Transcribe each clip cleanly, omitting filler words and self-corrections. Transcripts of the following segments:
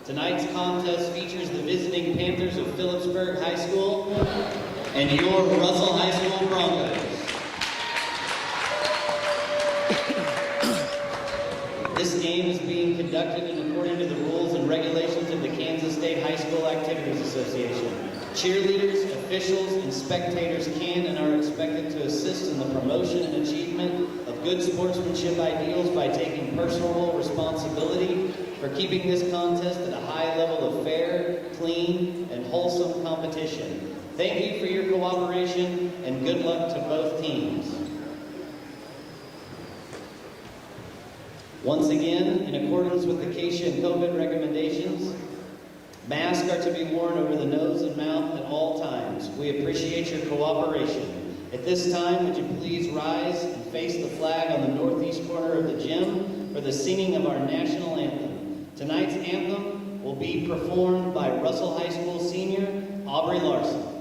Tonight's contest features the visiting Panthers of Phillipsburg High School and your Russell High School Broncos. This game is being conducted in accordance to the rules and regulations of the Kansas State High School Activities Association. Cheerleaders, officials, and spectators can and are expected to assist in the promotion and achievement of good sportsmanship ideals by taking personal responsibility for keeping this contest at a high level of fair, clean, and wholesome competition. Thank you for your cooperation and good luck to both teams. Once again, in accordance with the KSHA and COVID recommendations, masks are to be worn over the nose and mouth at all times. We appreciate your cooperation. At this time, would you please rise and face the flag on the northeast corner of the gym for the singing of our national anthem. Tonight's anthem will be performed by Russell High School senior Aubrey Larson.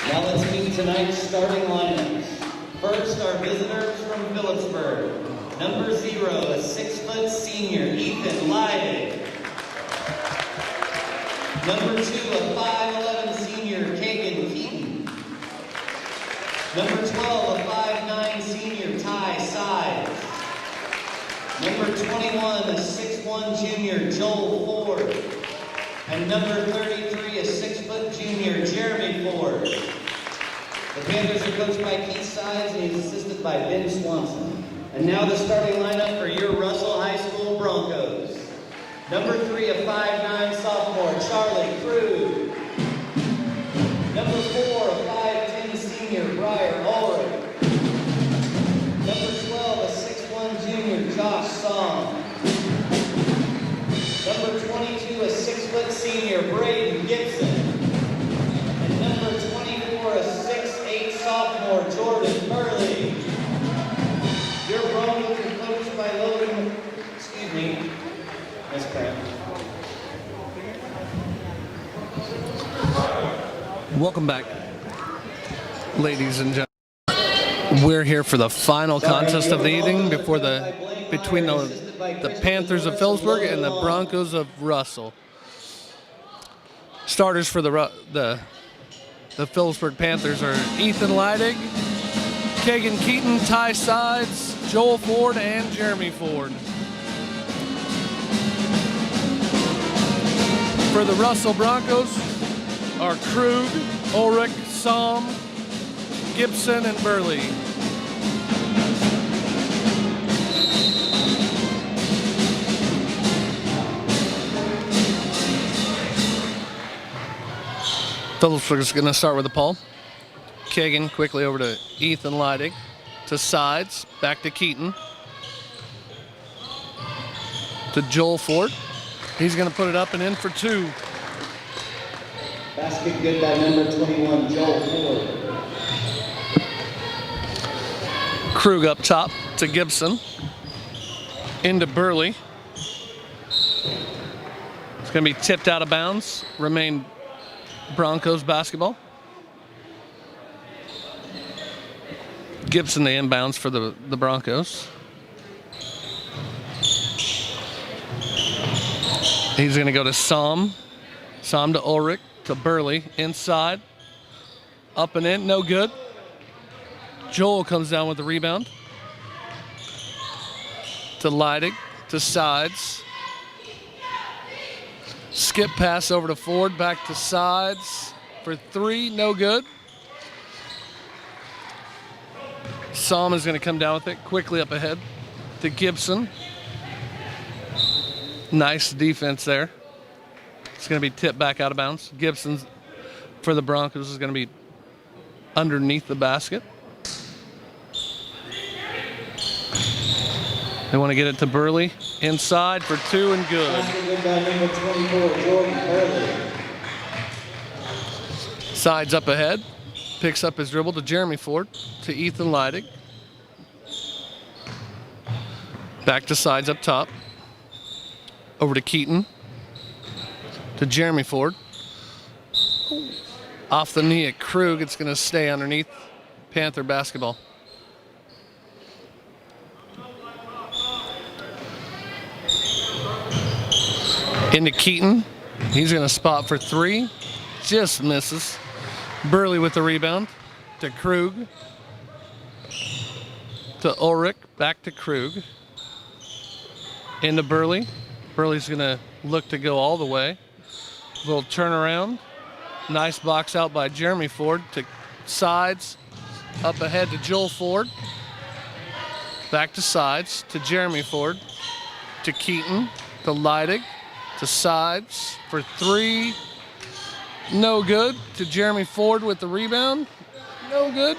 Now let's meet tonight's starting lineups. First, our visitors from Phillipsburg. Number 0, a 6-foot senior, Ethan Leidig. Number 2, a 5'11 senior, Kagan Keaton. Number 12, a 5'9 senior, Ty Sides. Number 21, a 6'1 junior, Joel Ford. And number 33, a 6-foot junior, Jeremy Ford. The Panthers are coached by Keith Sides and he's assisted by Ben Swanson. And now the starting lineup for your Russell High School Broncos. Number 3, a 5'9 sophomore, Charlie Krug. Number 4, a 5'10 senior, Briar Ulrich. Number 12, a 6'1 junior, Josh Song. Number 22, a 6-foot senior, Braden Gibson. And number 24, a 6'8 sophomore, Jordan Burley. Your Broncos are coached by Logan, Miss Pratt. Welcome back, ladies and gentlemen. We're here for the final contest of the evening between the Panthers of Phillipsburg and the Broncos of Russell. Starters for the Phillipsburg Panthers are Ethan Leidig, Kagan Keaton, Ty Sides, Joel Ford, and Jeremy Ford. For the Russell Broncos are Krug, Ulrich, Somm, Gibson, and Burley. Phillipsburg is going to start with the Paul. Kagan quickly over to Ethan Leidig, to Sides, back to Keaton, to Joel Ford. He's going to put it up and in for 2. Basket good by number 21, Joel Ford. Krug up top to Gibson, into Burley. It's going to be tipped out of bounds, remain Broncos basketball. Gibson the inbounds for the Broncos. He's going to go to Som. Som to Ulrich, to Burley, inside. Up and in, no good. Joel comes down with the rebound. To Leidig, to Sides. Skip pass over to Ford, back to Sides. For three, no good. Som is going to come down with it, quickly up ahead to Gibson. Nice defense there. It's going to be tipped back out of bounds. Gibson's for the Broncos is going to be underneath the basket. They want to get it to Burley. Inside for two and good. Sides up ahead. Picks up his dribble to Jeremy Ford. To Ethan Leidig. Back to Sides up top. Over to Keaton. To Jeremy Ford. Off the knee at Krug. It's going to stay underneath Panther basketball. Into Keaton. He's going to spot for three. Just misses. Burley with the rebound. To Krug. To Ulrich. Back to Krug. Into Burley. Burley's going to look to go all the way. Little turnaround. Nice box out by Jeremy Ford. To Sides. Up ahead to Joel Ford. Back to Sides. To Jeremy Ford. To Keaton. To Leidig. To Sides for three. No good. To Jeremy Ford with the rebound. No good.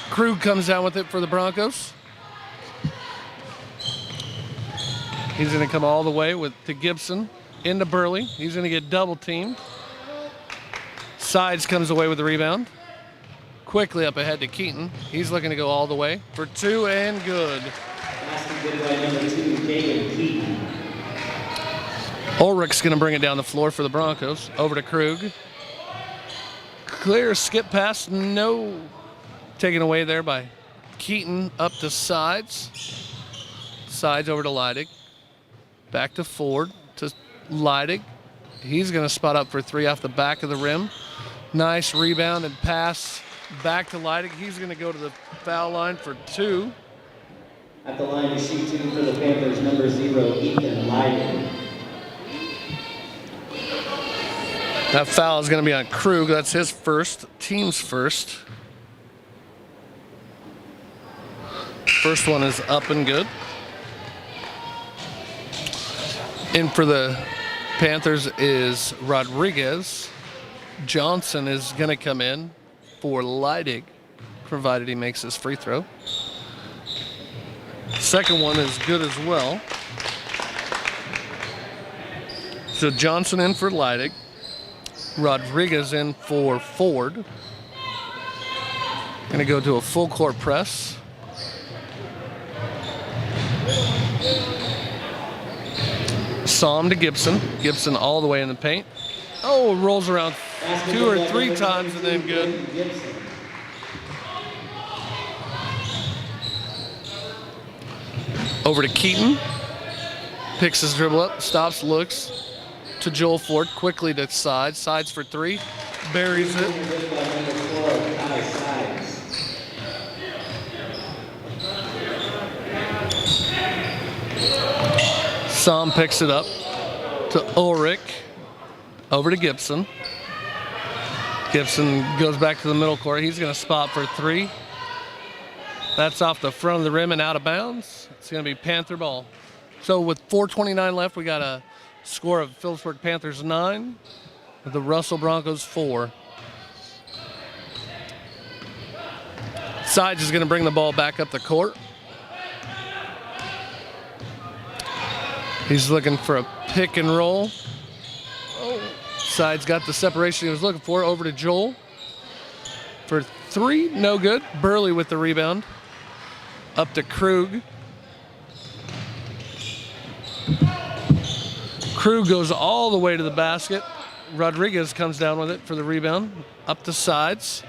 Krug comes down with it for the Broncos. He's going to come all the way to Gibson. Into Burley. He's going to get double teamed. Sides comes away with the rebound. Quickly up ahead to Keaton. He's looking to go all the way for two and good. Ulrich's going to bring it down the floor for the Broncos. Over to Krug. Clear skip pass. No. Taken away there by Keaton. Up to Sides. Sides over to Leidig. Back to Ford. To Leidig. He's going to spot up for three off the back of the rim. Nice rebound and pass back to Leidig. He's going to go to the foul line for two. At the line to shoot two for the Panthers, number 0, Ethan Leidig. That foul is going to be on Krug. That's his first, team's first. First one is up and good. In for the Panthers is Rodriguez. Johnson is going to come in for Leidig, provided he makes his free throw. Second one is good as well. So Johnson in for Leidig. Rodriguez in for Ford. Going to go to a full court press. Som to Gibson. Gibson all the way in the paint. Oh, rolls around two or three times and then good. Over to Keaton. Picks his dribble up, stops, looks. To Joel Ford, quickly to Sides. Sides for three. Buries it. Som picks it up to Ulrich. Over to Gibson. Gibson goes back to the middle court. He's going to spot for three. That's off the front of the rim and out of bounds. It's going to be Panther ball. So with 4:29 left, we got a score of Phillipsburg Panthers 9, the Russell Broncos 4. Sides is going to bring the ball back up the court. He's looking for a pick and roll. Oh. Sides got the separation he was looking for. Over to Joel for three. No good. Burley with the rebound. Up to Krug. Krug goes all the way to the basket. Rodriguez comes down with it for the rebound. Up the sides.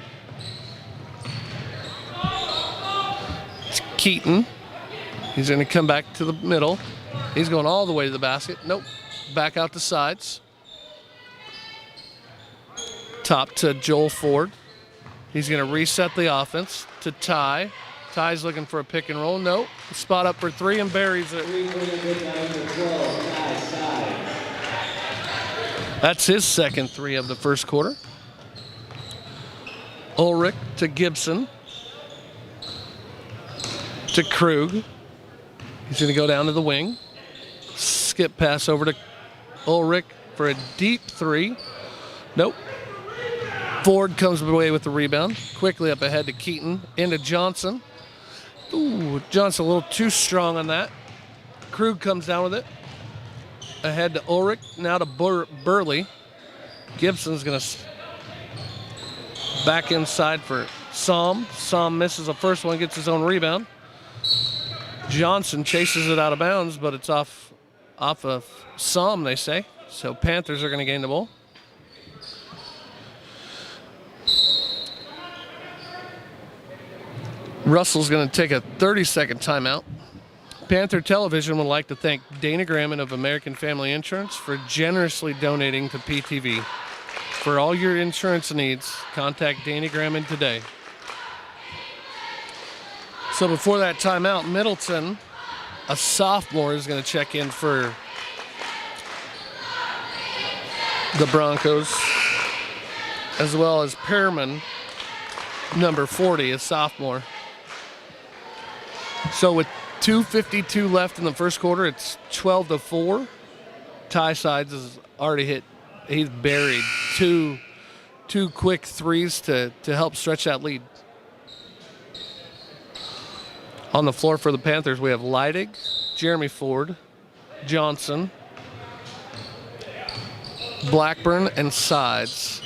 It's Keaton. He's going to come back to the middle. He's going all the way to the basket. Nope. Back out the sides. Top to Joel Ford. He's going to reset the offense to Ty. Ty's looking for a pick and roll. Nope. Spot up for three and buries it. That's his second three of the first quarter. Ulrich to Gibson. To Krug. He's going to go down to the wing. Skip pass over to Ulrich for a deep three. Nope. Ford comes away with the rebound. Quickly up ahead to Keaton. Into Johnson. Ooh, Johnson a little too strong on that. Krug comes down with it. Ahead to Ulrich. Now to Burley. Gibson's going to back inside for Somm. Somm misses the first one, gets his own rebound. Johnson chases it out of bounds, but it's off of Somm, they say. So Panthers are going to gain the ball. Russell's going to take a 30-second timeout. Panther Television would like to thank Dana Gramman of American Family Insurance for generously donating to PTV. For all your insurance needs, contact Dana Gramman today. So before that timeout, Middleton, a sophomore, is going to check in for the Broncos, as well as Pearman, number 40, a sophomore. So with 2:52 left in the first quarter, it's 12-4. Ty Sides has already hit. He's buried two quick threes to help stretch that lead. On the floor for the Panthers, we have Leidig, Jeremy Ford, Johnson, Blackburn, and Sides.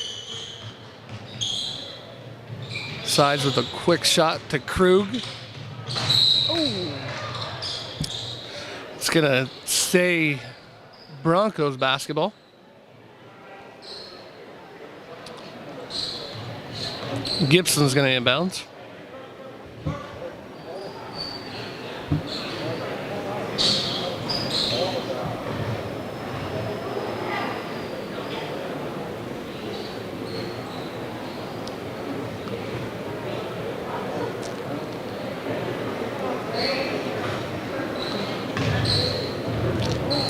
Sides with a quick shot to Krug. Oh. It's going to stay Broncos basketball. Gibson's going to inbound.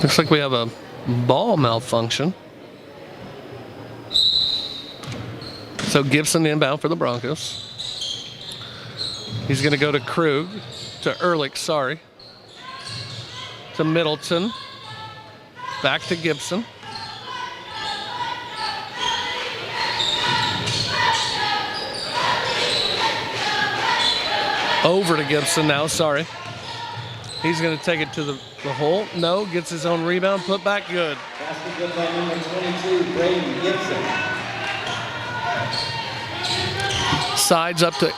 Looks like we have a ball malfunction. So Gibson inbound for the Broncos. He's going to go to Krug, to Ehrlich, sorry. To Middleton. Back to Gibson. Over to Gibson now, sorry. He's going to take it to the hole. No, gets his own rebound. Put back good. Basket good by number 22, Braden Gibson. Sides up to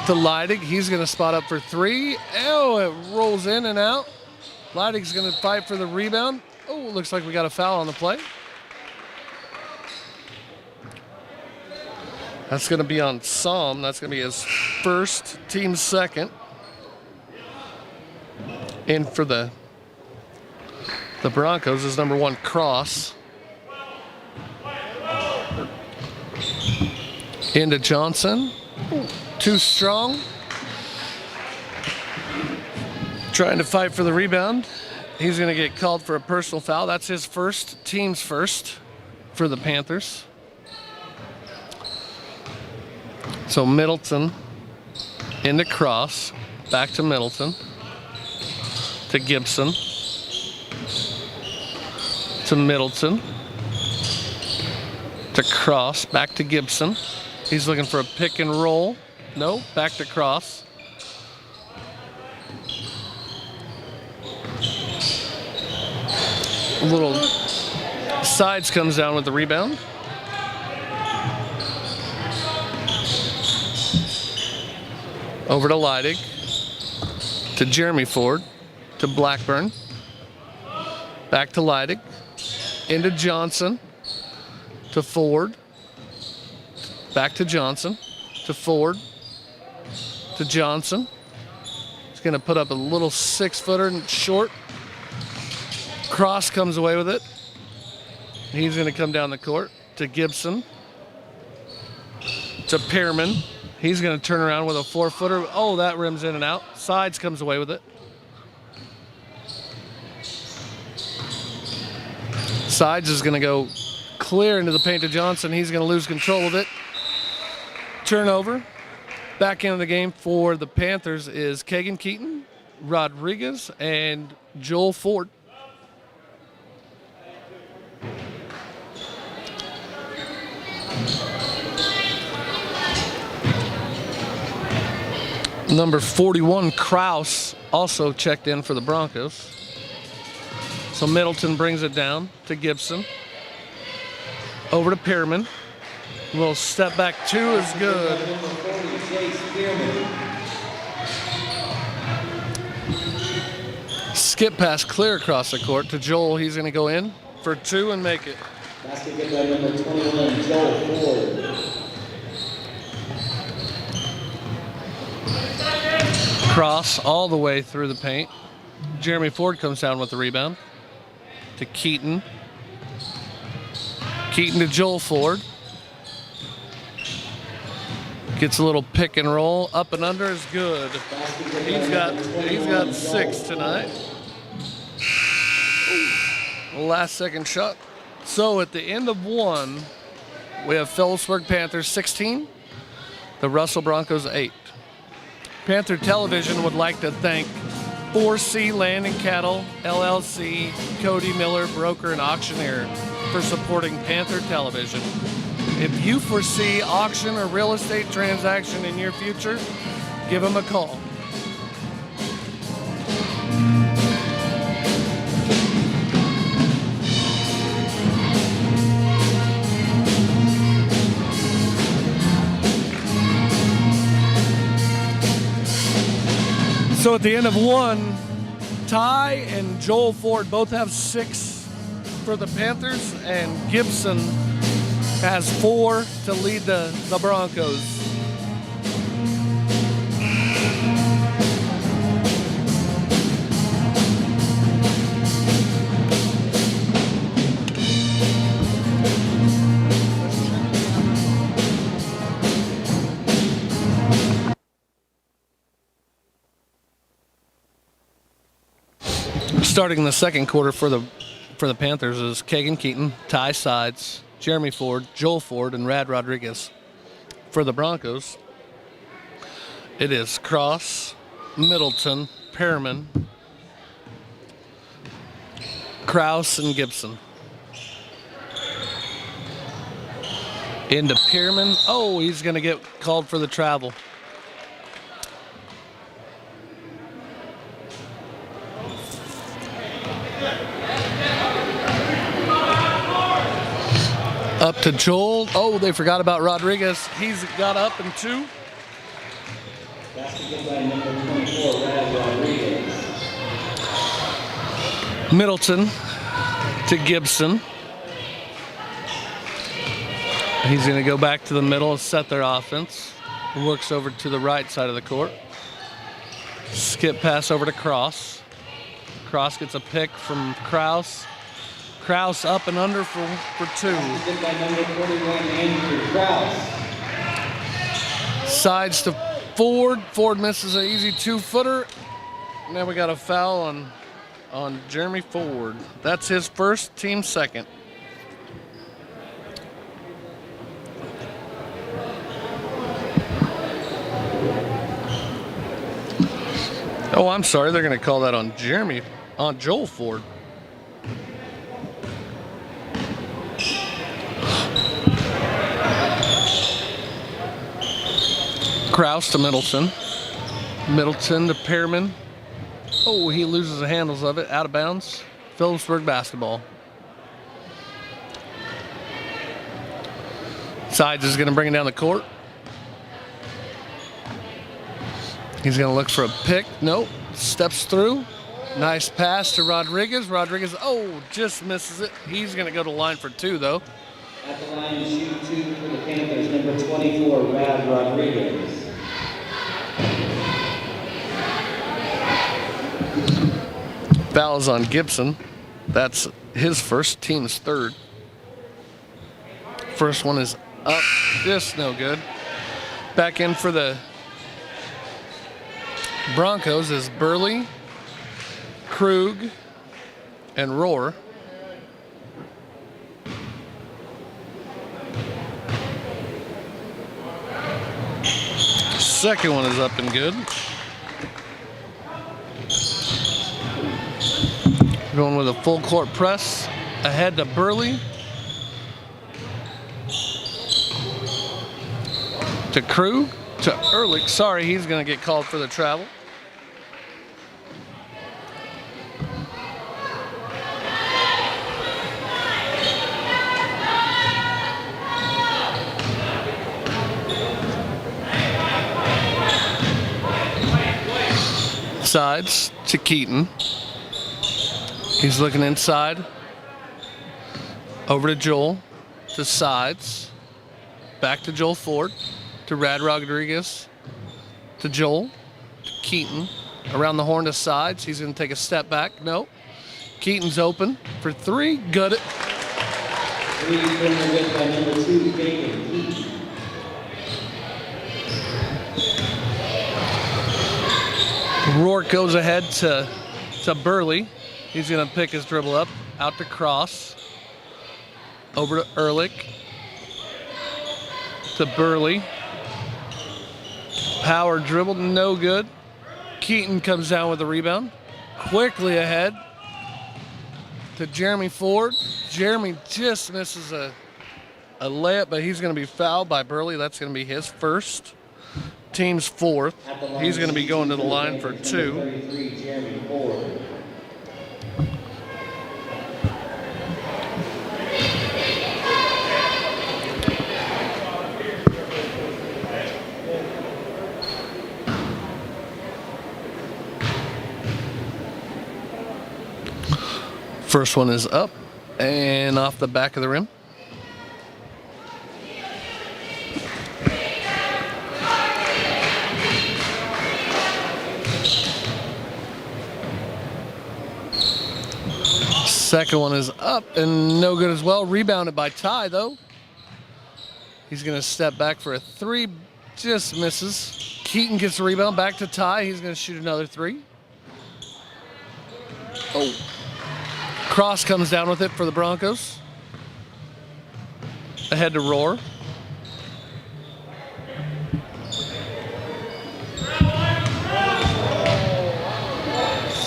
Leidig. He's going to spot up for three. Oh, it rolls in and out. Leidig's going to fight for the rebound. Oh, looks like we got a foul on the play. That's going to be on Somm. That's going to be his first, team's second. In for the Broncos is number 1, Cross. Into Johnson. Too strong. Trying to fight for the rebound. He's going to get called for a personal foul. That's his first, team's first for the Panthers. So Middleton into Cross. Back to Middleton. To Gibson. To Middleton. To Cross. Back to Gibson. He's looking for a pick and roll. No, back to Cross. A little Sides comes down with the rebound. Over to Leidig. To Jeremy Ford. To Blackburn. Back to Leidig. Into Johnson. to Ford, back to Johnson, to Ford, to Johnson. He's going to put up a little 6-footer and short. Cross comes away with it. He's going to come down the court to Gibson, to Pearman. He's going to turn around with a 4-footer. Oh, that rims in and out. Sides comes away with it. Sides is going to go clear into the paint to Johnson. He's going to lose control of it. Turnover. Back into the game for the Panthers is Kagan Keaton, Rodriguez, and Joel Ford. Number 41, Kraus, also checked in for the Broncos. So Middleton brings it down to Gibson. Over to Pearman. A little step back 2 is good. Skip pass clear across the court to Joel. He's going to go in for 2 and make it. Basket get by number 21, Joel Ford. Cross all the way through the paint. Jeremy Ford comes down with the rebound to Keaton. Keaton to Joel Ford. Gets a little pick and roll. Up and under is good. He's got 6 tonight. Last second shot. So at the end of 1, we have Phillipsburg Panthers 16, the Russell Broncos 8. Panther Television would like to thank 4C Land and Cattle, LLC, Cody Miller, broker and auctioneer, for supporting Panther Television. If you foresee auction or real estate transaction in your future, give them a call. So at the end of 1, Ty and Joel Ford both have 6 for the Panthers, and Gibson has 4 to lead the Broncos. Starting the second quarter for the Panthers is Kagan Keaton, Ty Sides, Jeremy Ford, Joel Ford, and Rad Rodriguez. For the Broncos, it is Cross, Middleton, Pearman, Kraus, and Gibson. Into Pearman. Oh, he's going to get called for the travel. Up to Joel. Oh, they forgot about Rodriguez. He's got up in 2. Basket by number 24, Rad Rodriguez. Middleton to Gibson. He's going to go back to the middle, set their offense. Works over to the right side of the court. Skip pass over to Cross. Cross gets a pick from Kraus. Kraus up and under for 2. By number 41, Andrew Kraus. Sides to Ford. Ford misses an easy 2-footer. Now we got a foul on Jeremy Ford. That's his first, team second. Oh, I'm sorry. They're going to call that on Joel Ford. Kraus to Middleton. Middleton to Pearman. Oh, he loses the handles of it. Out of bounds. Phillipsburg basketball. Sides is going to bring it down the court. He's going to look for a pick. Nope. Steps through. Nice pass to Rodriguez. Rodriguez, oh, just misses it. He's going to go to line for 2, though. At the line to shoot 2 for the Panthers, number 24, Rad Rodriguez. Fouls on Gibson. That's his first, team's third. First one is up, just no good. Back in for the Broncos is Burley, Krug, and Rohr. Second one is up and good. Going with a full court press. Ahead to Burley. To Krug. To Ehrlich. Sorry, he's going to get called for the travel. Sides to Keaton. He's looking inside. Over to Joel. To sides. Back to Joel Ford. To Rad Rodriguez. To Joel. To Keaton. Around the horn to sides. He's going to take a step back. No. Keaton's open for three. Good it. Three good by number 2, Keaton. Rourke goes ahead to Burley. He's going to pick his dribble up. Out to Cross. Over to Ehrlich. To Burley. Power dribble, no good. Keaton comes down with the rebound. Quickly ahead to Jeremy Ford. Jeremy just misses a layup, but he's going to be fouled by Burley. That's going to be his first. Team's fourth. He's going to be going to the line for 2. 33, Jeremy Ford. First one is up and off the back of the rim. Second one is up and no good as well. Rebounded by Ty, though. He's going to step back for a 3. Just misses. Keaton gets the rebound back to Ty. He's going to shoot another 3. Oh. Cross comes down with it for the Broncos. Ahead to Rohr.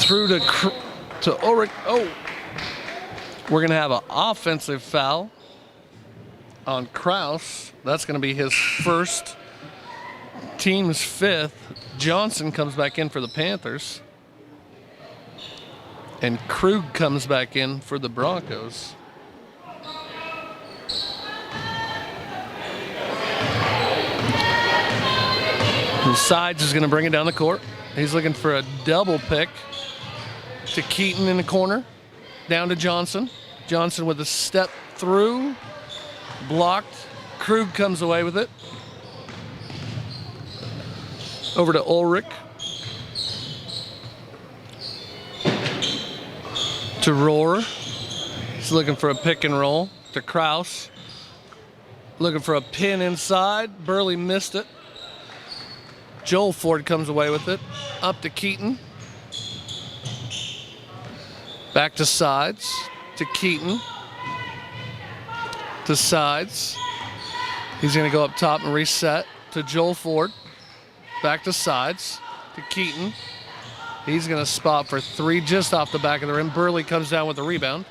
Through to Ulrich. Oh. We're going to have an offensive foul on Kraus. That's going to be his first, team's 5th. Johnson comes back in for the Panthers. And Krug comes back in for the Broncos. And Sides is going to bring it down the court. He's looking for a double pick to Keaton in the corner. Down to Johnson. Johnson with a step through. Blocked. Krug comes away with it. Over to Ulrich. To Rohr. He's looking for a pick and roll. To Kraus. Looking for a pin inside. Burley missed it. Joel Ford comes away with it. Up to Keaton. Back to Sides. To Keaton. To Sides. He's going to go up top and reset. To Joel Ford. Back to Sides. To Keaton. He's going to spot for 3 just off the back of the rim. Burley comes down with the rebound.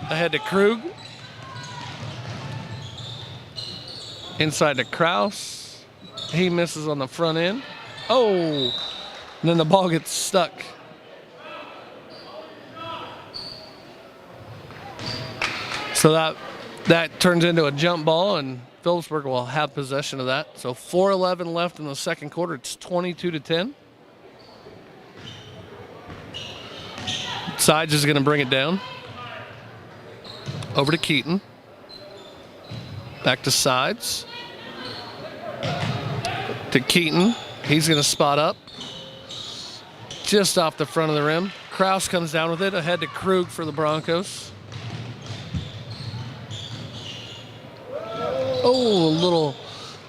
Ahead to Krug. Inside to Kraus. He misses on the front end. Oh! And then the ball gets stuck. So that turns into a jump ball, and Phillipsburg will have possession of that. So 4:11 left in the second quarter. It's 22-10. Sides is going to bring it down. Over to Keaton. Back to sides. To Keaton. He's going to spot up. Just off the front of the rim. Kraus comes down with it. Ahead to Krug for the Broncos. Oh, a little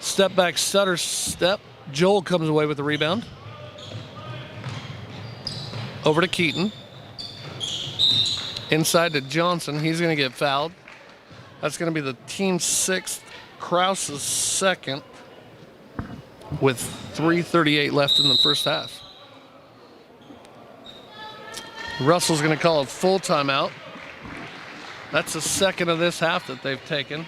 step back stutter step. Joel comes away with the rebound. Over to Keaton. Inside to Johnson. He's going to get fouled. That's going to be the team 6th. Kraus's 2nd. With 3:38 left in the first half. Russell's going to call a full timeout. That's the 2nd of this half that they've taken.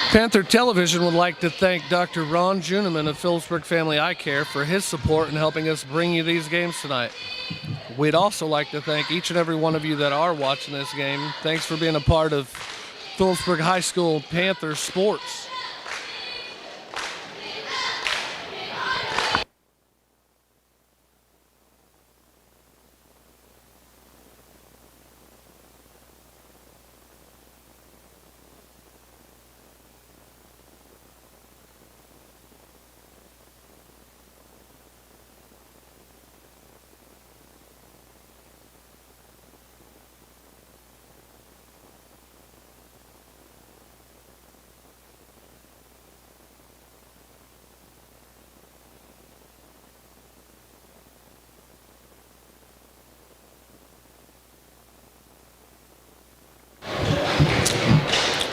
Panther Television would like to thank Dr. Ron Juneman of Phillipsburg Family Eye Care for his support in helping us bring you these games tonight. We'd also like to thank each and every one of you that are watching this game. Thanks for being a part of Phillipsburg High School Panther sports.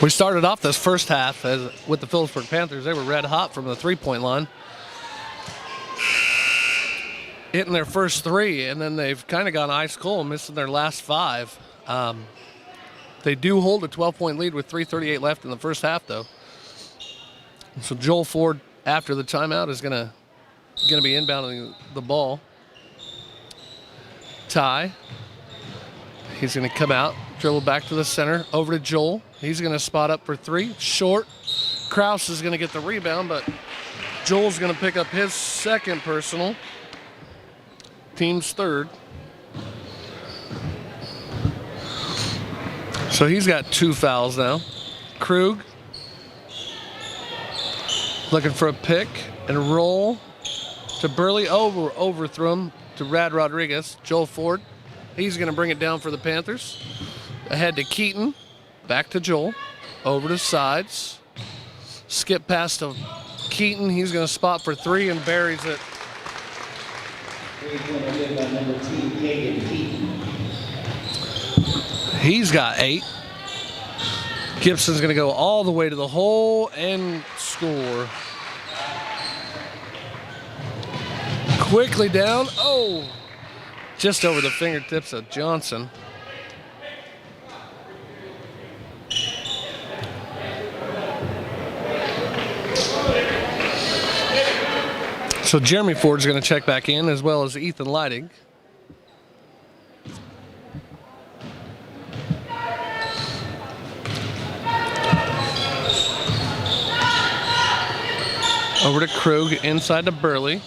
We started off this first half with the Phillipsburg Panthers. They were red hot from the three-point line. Hitting their first 3, and then they've kind of gone ice cold, missing their last 5. They do hold a 12-point lead with 3:38 left in the first half, though. So Joel Ford, after the timeout, is gonna be inbounding the ball. Ty. He's going to come out, dribble back to the center, over to Joel. He's going to spot up for 3. Short. Kraus is going to get the rebound, but Joel's going to pick up his 2nd personal. Team's 3rd. So he's got 2 fouls now. Krug looking for a pick and roll to Burley. Overthrew him to Rad Rodriguez. Joel Ford. He's going to bring it down for the Panthers. Ahead to Keaton. Back to Joel. Over to sides. Skip pass to Keaton. He's going to spot for 3 and buries it. He's got 8. Gibson's going to go all the way to the hole and score. Quickly down. Oh! Just over the fingertips of Johnson. So Jeremy Ford's going to check back in, as well as Ethan Leidig. Over to Krug, inside to Burley.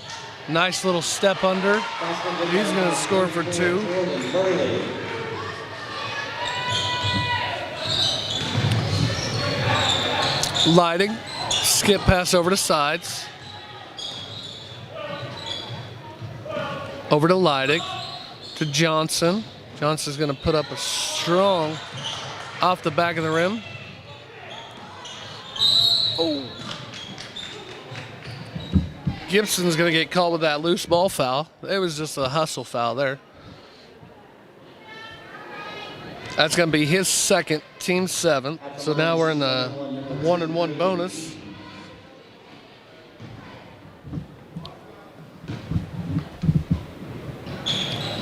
Nice little step under. He's going to score for 2. Leidig, skip pass over to sides. Over to Leidig, to Johnson. Johnson's going to put up a strong off the back of the rim. Oh. Gibson's going to get called with that loose ball foul. It was just a hustle foul there. That's going to be his 2nd, team 7th. So now we're in the 1-and-1 bonus.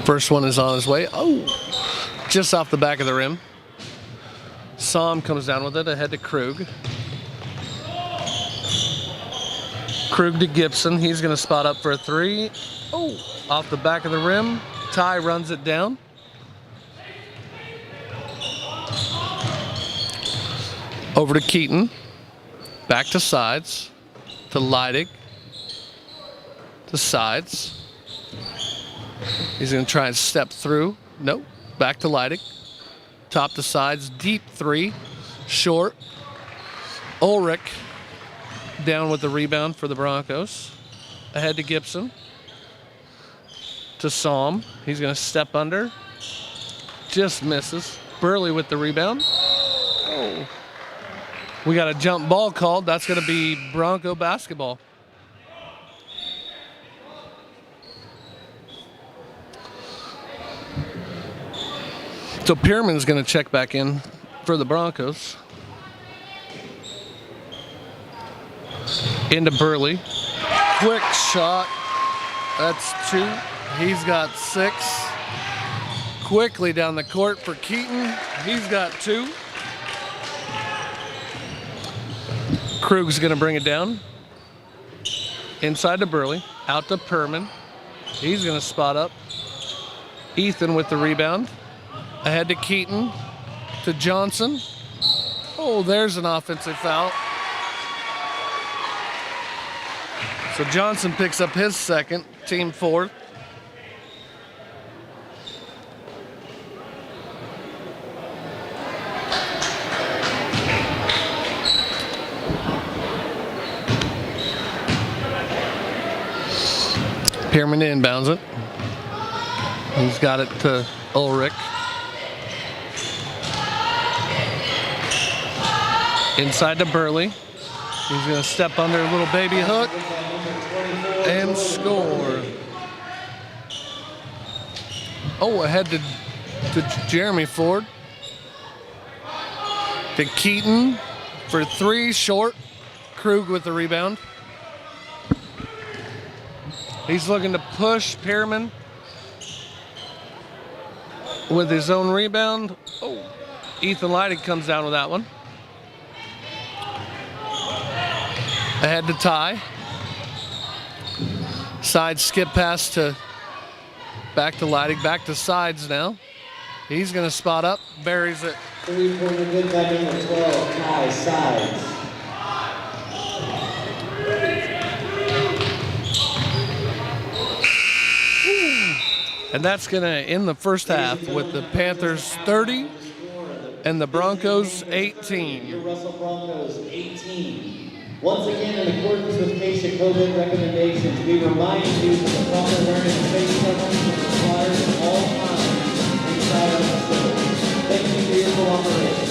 First one is on his way. Oh, just off the back of the rim. Som comes down with it, ahead to Krug. Krug to Gibson. He's going to spot up for a 3. Oh, off the back of the rim. Ty runs it down. Over to Keaton. Back to sides. To Leidig. To sides. He's going to try and step through. Nope. Back to Leidig. Top to sides. Deep 3. short. Ulrich down with the rebound for the Broncos. Ahead to Gibson. To Psalm. He's going to step under. Just misses. Burley with the rebound. Oh. We got a jump ball called. That's going to be Bronco basketball. So Pierman's going to check back in for the Broncos. Into Burley. Quick shot. That's 2. He's got 6. Quickly down the court for Keaton. He's got 2. Krug's going to bring it down. Inside to Burley. Out to Perman. He's going to spot up. Ethan with the rebound. Ahead to Keaton. To Johnson. Oh, there's an offensive foul. So Johnson picks up his second, team 4th. Pierman inbounds it. He's got it to Ulrich. Inside to Burley. He's going to step under a little baby hook and score. Oh, ahead to Jeremy Ford. To Keaton for 3, short. Krug with the rebound. He's looking to push Pierman with his own rebound. Oh, Ethan Leidig comes down with that one. Ahead to Ty. Side skip pass to back to Leidig, back to Sides now. He's going to spot up, buries it. 3-pointer good by number 12, Ty Sides. And that's going to end the first half with the Panthers 30 and the Broncos 18. Your Russell Broncos 18. Once again, in accordance with CASA COVID recommendations, we remind you that the proper wearing of face coverings is required at all times inside our facility. Thank you for your cooperation.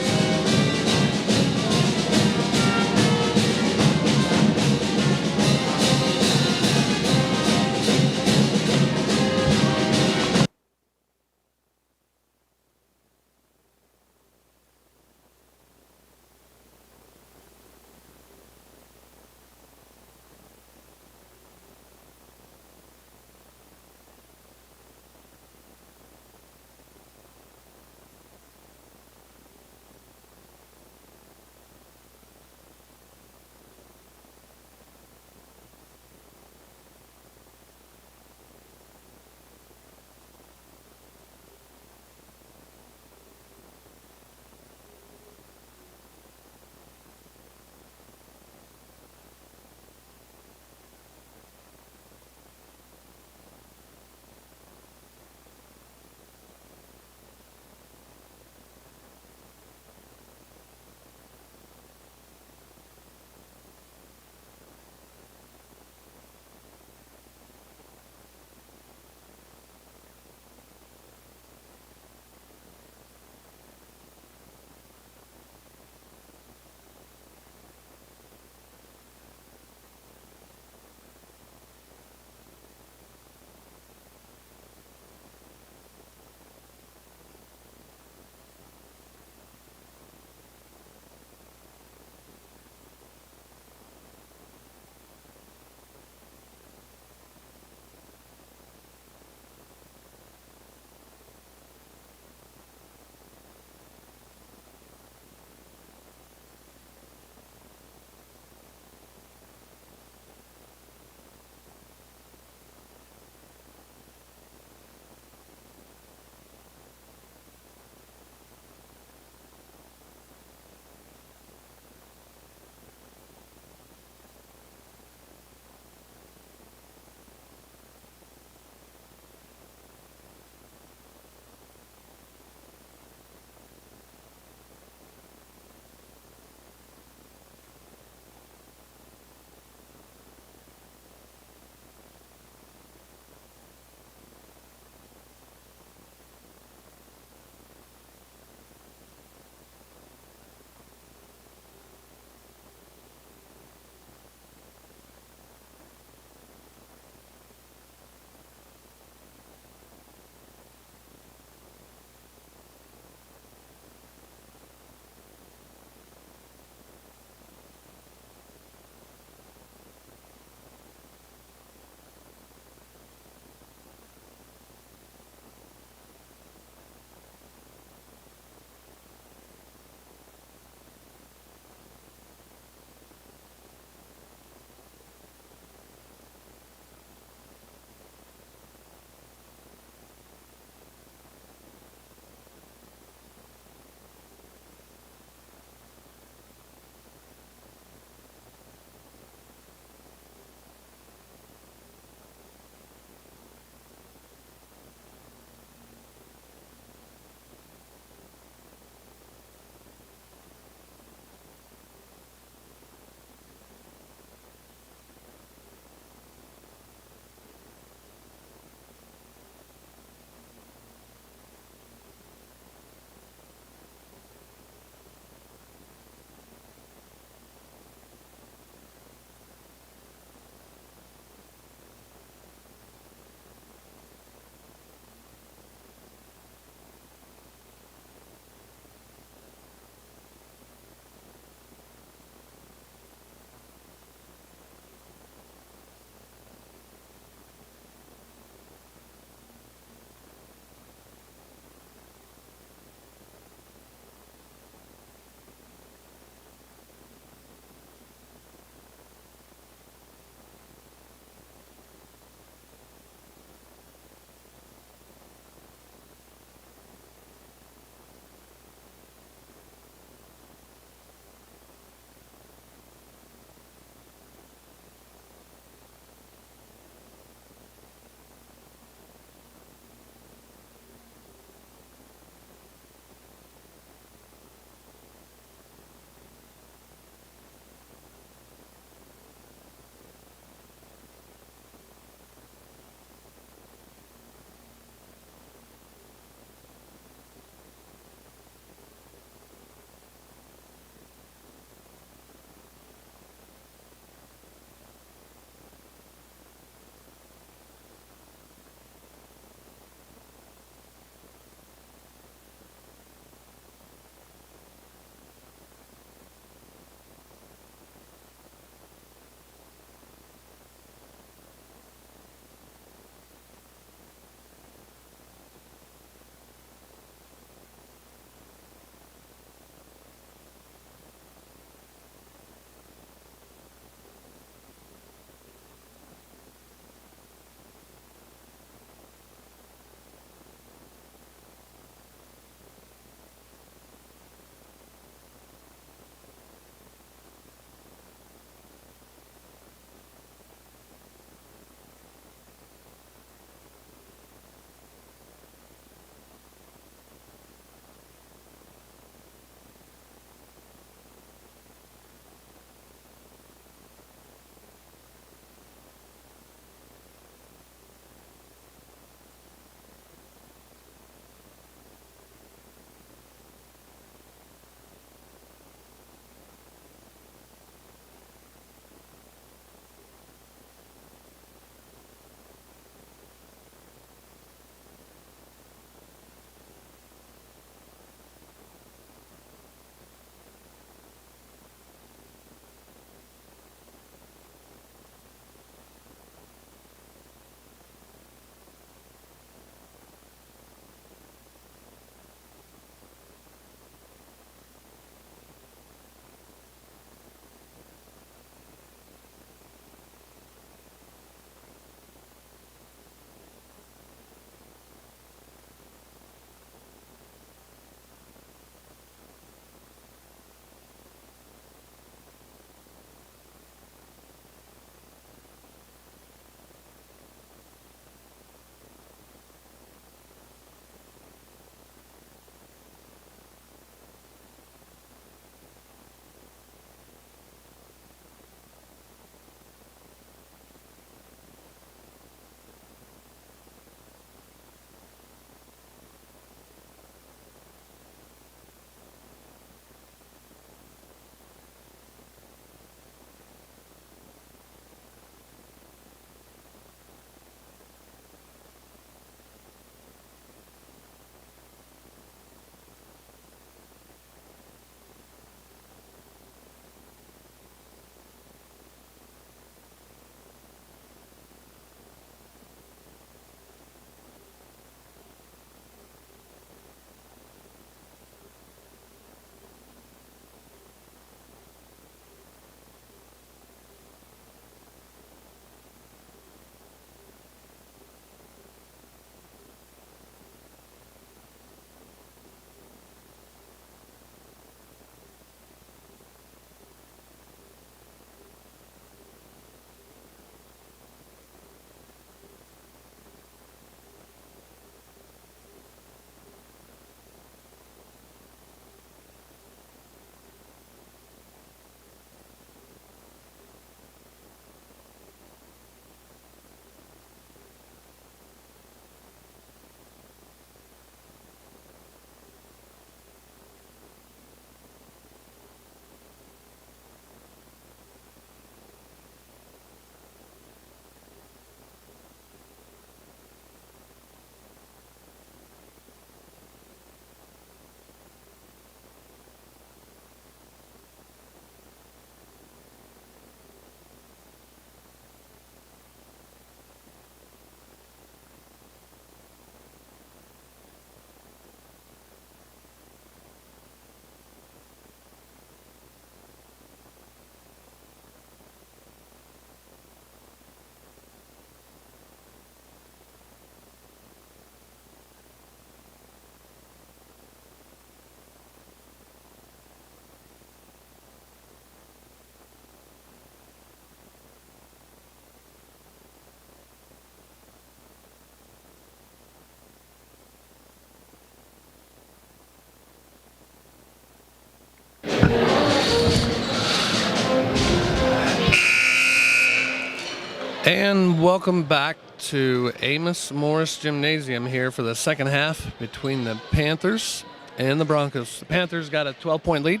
And welcome back to Amos Morris Gymnasium here for the second half between the Panthers and the Broncos. The Panthers got a 12-point lead,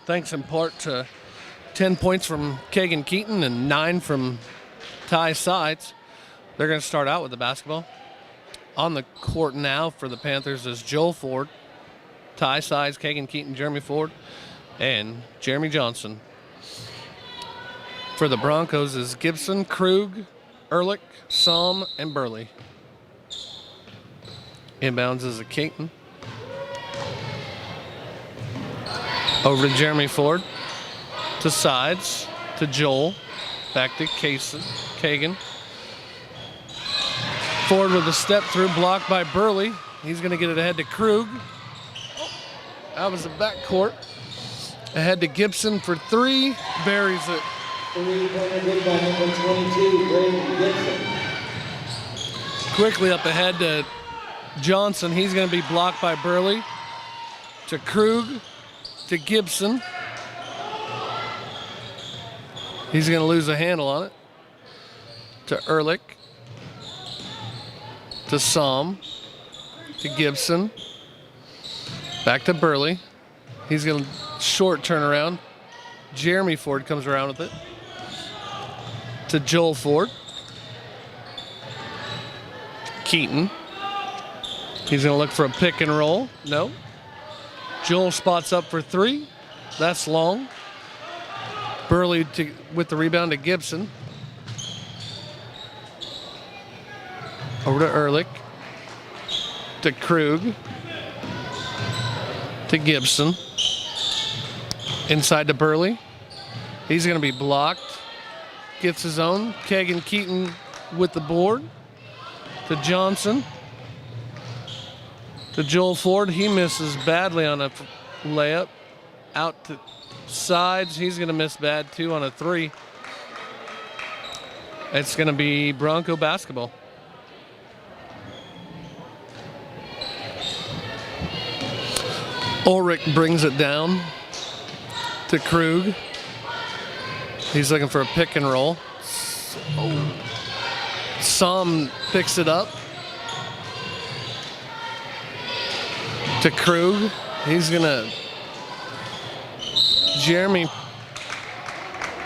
thanks in part to 10 points from Kagan Keaton and 9 from Ty Sides. They're going to start out with the basketball. On the court now for the Panthers is Joel Ford, Ty Sides, Kagan Keaton, Jeremy Ford, and Jeremy Johnson. For the Broncos is Gibson, Krug, Ehrlich, Psalm, and Burley. Inbounds is a Keaton. Over to Jeremy Ford. To Sides. To Joel. Back to Kagan. Ford with a step through, blocked by Burley. He's going to get it ahead to Krug. That was the backcourt. Ahead to Gibson for 3. Buries it. 3-pointer good by number 22, Brandon Gibson. Quickly up ahead to Johnson. He's going to be blocked by Burley. To Krug. To Gibson. He's going to lose a handle on it. To Ehrlich. To Psalm. To Gibson. Back to Burley. He's going to short turnaround. Jeremy Ford comes around with it. To Joel Ford. Keaton. He's going to look for a pick and roll. No. Joel spots up for 3. That's long. Burley with the rebound to Gibson. Over to Ehrlich. To Krug. To Gibson. Inside to Burley. He's going to be blocked. Gets his own. Kagan Keaton with the board. To Johnson. To Joel Ford. He misses badly on a layup. Out to Sides. He's going to miss bad too on a 3. It's going to be Bronco basketball. Ulrich brings it down to Krug. He's looking for a pick and roll. Psalm picks it up. To Krug. He's going to... Jeremy.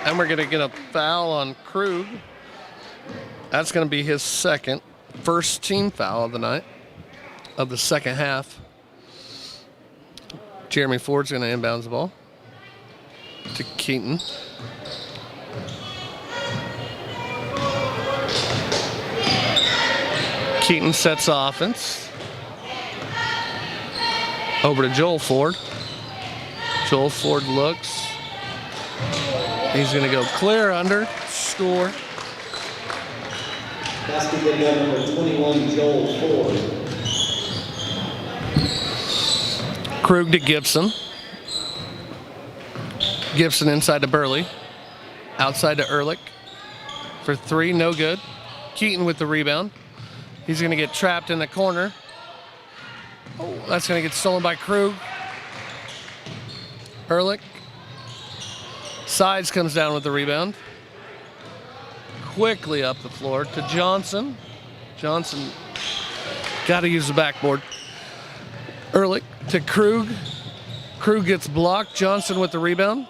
And we're going to get a foul on Krug. That's going to be his first team foul of the night, of the second half. Jeremy Ford's going to inbounds the ball to Keaton. Keaton sets offense. Over to Joel Ford. Joel Ford looks. He's going to go clear under. Score. Basket number 21, Joel Ford. Krug to Gibson. Gibson inside to Burley. Outside to Ehrlich. For 3, no good. Keaton with the rebound. He's going to get trapped in the corner. Oh, that's going to get stolen by Krug. Ehrlich. Sides comes down with the rebound. Quickly up the floor to Johnson. Johnson got to use the backboard. Ehrlich to Krug. Krug gets blocked. Johnson with the rebound.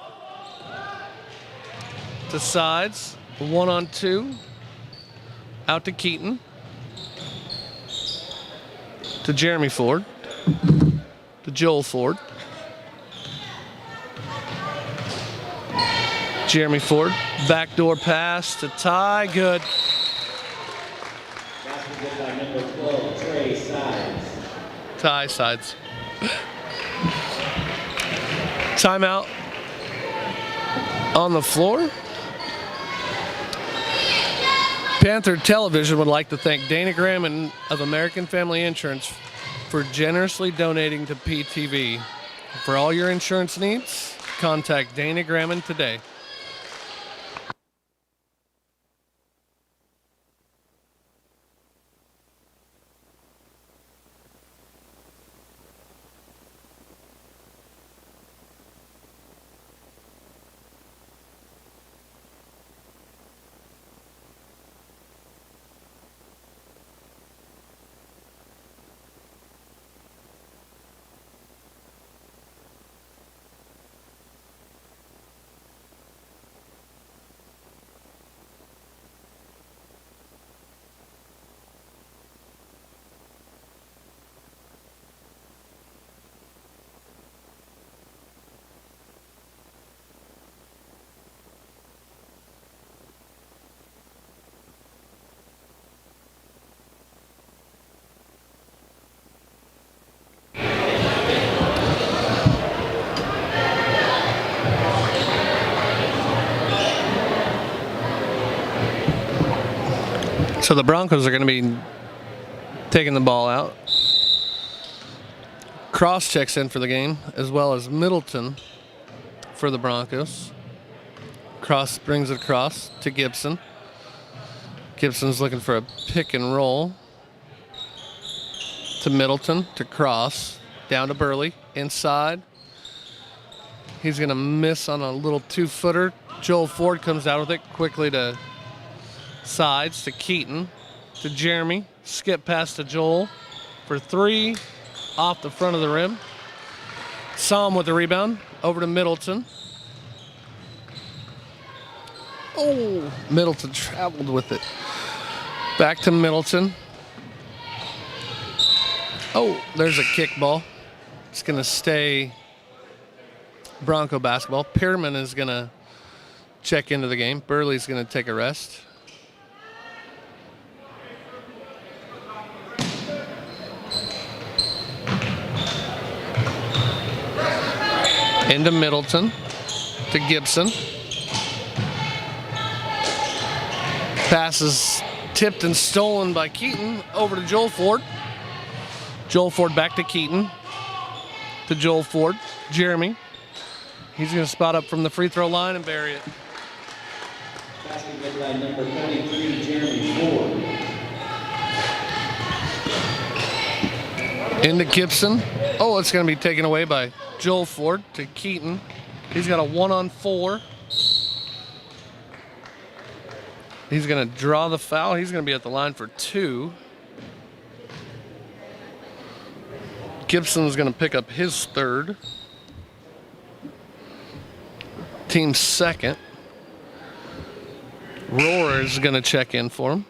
To Sides. 1-on-2. Out to Keaton. To Jeremy Ford. To Joel Ford. Jeremy Ford. Backdoor pass to Ty. Good. Basket by number 12, Trey Sides. Ty Sides. Timeout on the floor. Panther Television would like to thank Dana Graham of American Family Insurance for generously donating to PTV. For all your insurance needs, contact Dana Graham today. So the Broncos are going to be taking the ball out. Cross checks in for the game, as well as Middleton for the Broncos. Cross brings it across to Gibson. Gibson's looking for a pick and roll. To Middleton, to Cross. Down to Burley, inside. He's going to miss on a little 2-footer. Joel Ford comes out with it quickly to sides, to Keaton, to Jeremy. Skip pass to Joel for 3. Off the front of the rim. Psalm with the rebound. Over to Middleton. Oh, Middleton traveled with it. Back to Middleton. Oh, there's a kick ball. It's going to stay Bronco basketball. Pearman is going to check into the game. Burley's going to take a rest. Into Middleton, to Gibson. Pass is tipped and stolen by Keaton. Over to Joel Ford. Joel Ford back to Keaton. To Joel Ford. Jeremy. He's going to spot up from the free throw line and bury it. Basket by number 33, Jeremy Ford. Into Gibson. Oh, it's going to be taken away by Joel Ford to Keaton. He's got a 1-on-4. He's going to draw the foul. He's going to be at the line for 2. Gibson's going to pick up his 3rd. Team's 2nd. Roar is going to check in for him.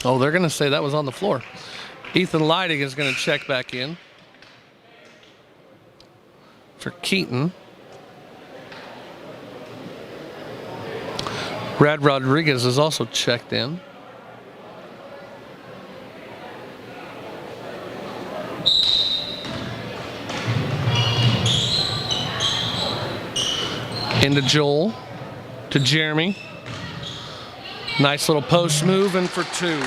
Oh, they're going to say that was on the floor. Ethan Leidig is going to check back in for Keaton. Brad Rodriguez is also checked in. Into Joel, to Jeremy. Nice little post move in for 2.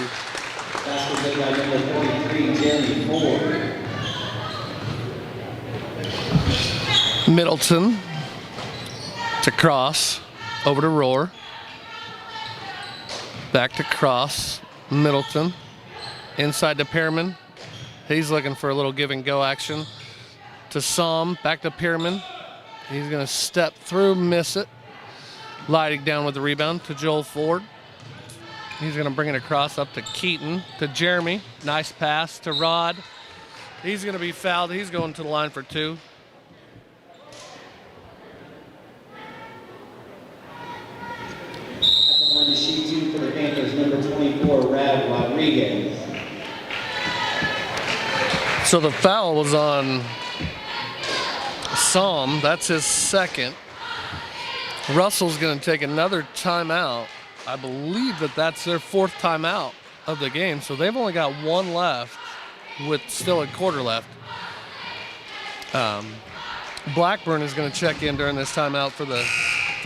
Basket by number 43, Jeremy Ford. Middleton to Cross, over to Roar. Back to Cross, Middleton. Inside to Pearman. He's looking for a little give and go action. To Psalm, back to Pearman. He's going to step through, miss it. Leidig down with the rebound to Joel Ford. He's going to bring it across up to Keaton, to Jeremy. Nice pass to Rod. He's going to be fouled. He's going to the line for 2. At the line to shoot 2 for the Panthers, number 24, Brad Rodriguez. So the foul was on Psalm. That's his 2nd. Russell's going to take another timeout. I believe that's their 4th timeout of the game. So they've only got 1 left with still a quarter left. Blackburn is going to check in during this timeout for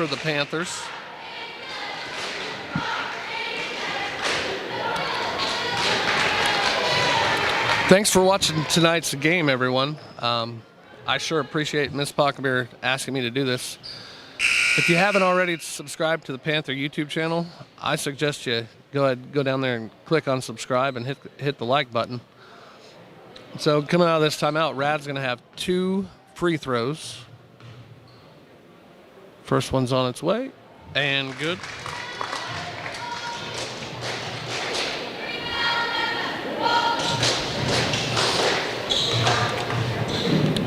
the Panthers. Thanks for watching tonight's game, everyone. I sure appreciate Miss Pockenbeer asking me to do this. If you haven't already subscribed to the Panther YouTube channel, I suggest you go down there and click on subscribe and hit the like button. So coming out of this timeout, Rad's going to have 2 free throws. First one's on its way, and good.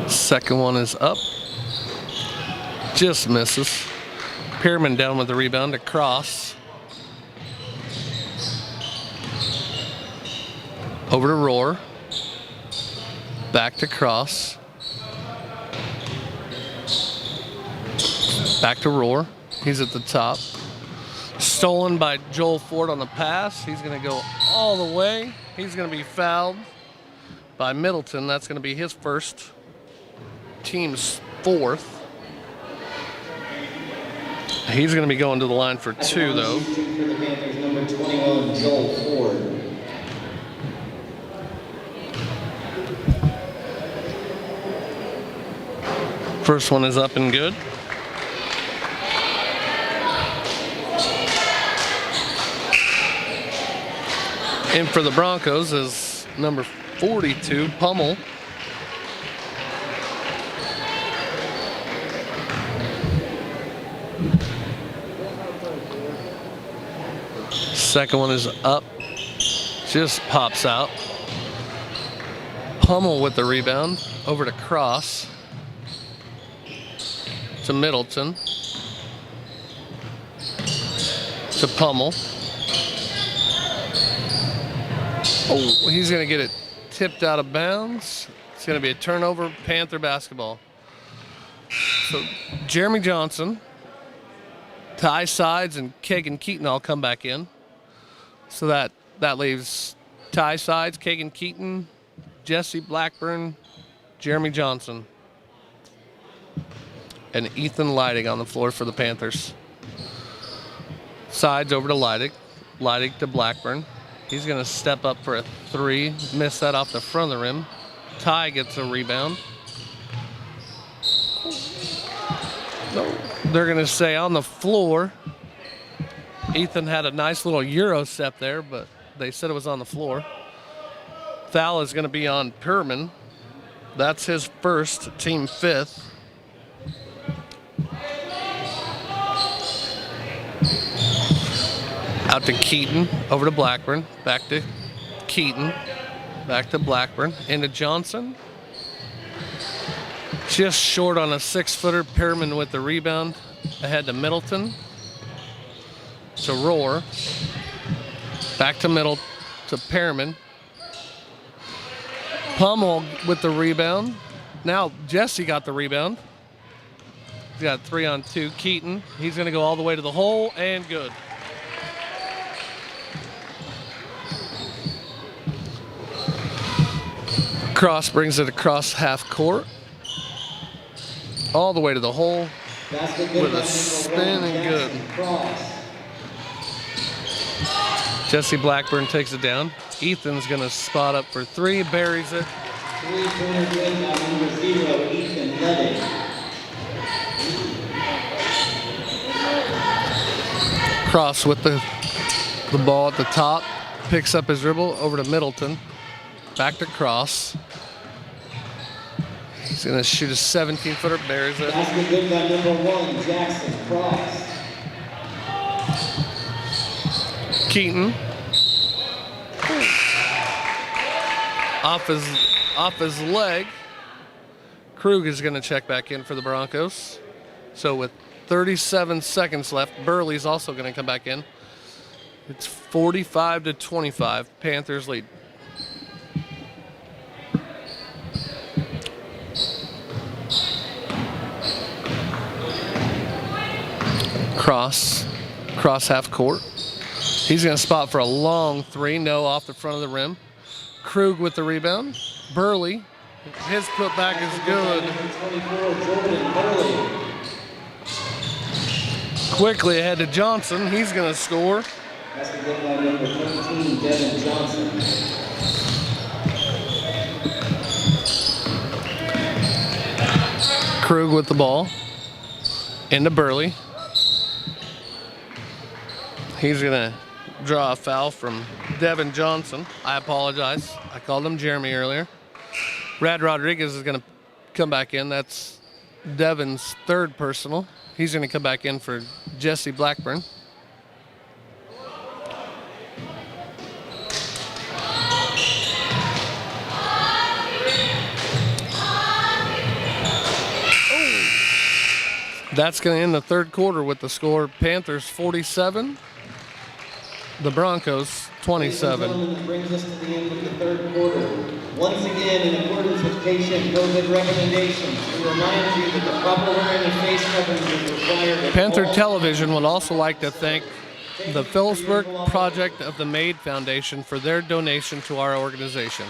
Second one is up. Just misses. Pearman down with the rebound to Cross. Over to Roar. Back to Cross. Back to Roar. He's at the top. Stolen by Joel Ford on the pass. He's going to go all the way. He's going to be fouled by Middleton. That's going to be his first. Team's 4th. He's going to be going to the line for 2, though. For the Panthers, number number 21, Joel Ford. First one is up and good. And for the Broncos is number 42, Pummel. Second one is up, just pops out. Pummel with the rebound, over to Cross, to Middleton, to Pummel. Oh, he's going to get it tipped out of bounds. It's going to be a turnover, Panther basketball. So Jeremy Johnson, Ty Sides, and Kagan Keaton all come back in. So that leaves Ty Sides, Kagan Keaton, Jesse Blackburn, Jeremy Johnson, and Ethan Leidig on the floor for the Panthers. Sides over to Leidig, Leidig to Blackburn. He's going to step up for a three, miss that off the front of the rim. Ty gets a rebound. No, they're going to say on the floor. Ethan had a nice little Euro step there, but they said it was on the floor. Foul is going to be on Perman. That's his first, team fifth. Out to Keaton, over to Blackburn, back to Keaton, back to Blackburn, into Johnson. Just short on a 6-footer, Perman with the rebound, ahead to Middleton. To Roar, back to Middle, to Perman. Pummel with the rebound. Now Jesse got the rebound. He's got 3-on-2. Keaton, he's going to go all the way to the hole, and good. Cross brings it across half court. All the way to the hole with a spin and good. Jesse Blackburn takes it down. Ethan's going to spot up for three, buries it. Three-pointer good by number 0, Ethan Leidig. Cross with the ball at the top. Picks up his dribble over to Middleton. Back to Cross. He's going to shoot a 17-footer, buries it. Basket good by number 1, Jackson Cross. Keaton. Off his leg. Krug is going to check back in for the Broncos. So with 37 seconds left, Burley's also going to come back in. It's 45-25. Panthers lead. Cross half court. He's going to spot for a long three. No, off the front of the rim. Krug with the rebound. Burley, his putback is good. Quickly ahead to Johnson. He's going to score. That's a good by number 13, Devin Johnson. Krug with the ball. Into Burley. He's going to draw a foul from Devin Johnson. I apologize. I called him Jeremy earlier. Brad Rodriguez is going to come back in. That's Devin's third personal. He's going to come back in for Jesse Blackburn. That's going to end the third quarter with the score Panthers 47, the Broncos 27. That brings us to the end of the third quarter. Once again, in accordance with patient COVID recommendations, we remind you that the proper wearing of face coverings is required. Panther Television would also like to thank the Phillipsburg Project of the Maid Foundation for their donation to our organization.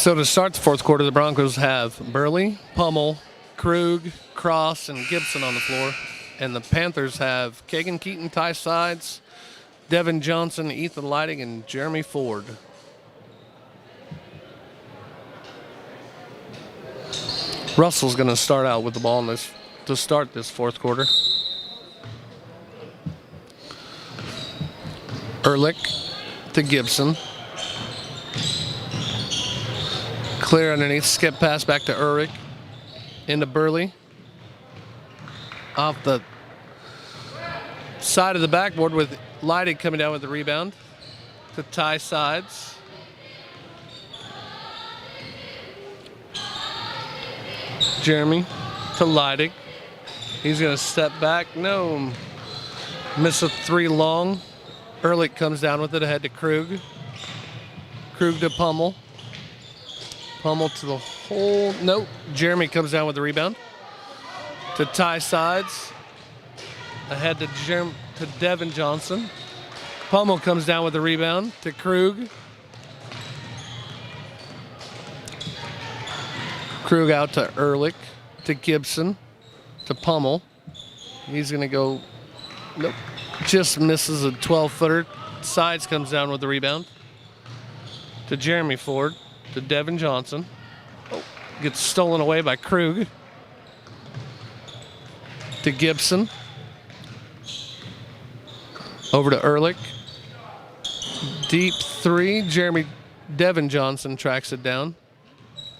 So to start the fourth quarter, the Broncos have Burley, Pummel, Krug, Cross, and Gibson on the floor. And the Panthers have Kagan Keaton, Ty Sides, Devin Johnson, Ethan Lighting, and Jeremy Ford. Russell's going to start out with the ball in this to start this fourth quarter. Ehrlich to Gibson. Clear underneath, skip pass back to Ehrlich. Into Burley. Off the side of the backboard with Lighting coming down with the rebound. To Ty Sides. Jeremy to Lighting. He's going to step back. No. Miss a three long. Ehrlich comes down with it ahead to Krug. Krug to Pummel. Pummel to the hole. Nope. Jeremy comes down with the rebound. To Ty Sides. Ahead to Devin Johnson. Pummel comes down with the rebound to Krug. Krug out to Ehrlich. To Gibson. To Pummel. He's going to go. Nope. Just misses a 12-footer. Sides comes down with the rebound. To Jeremy Ford. To Devin Johnson. Oh, gets stolen away by Krug. To Gibson. Over to Ehrlich. Deep three. Devin Johnson tracks it down.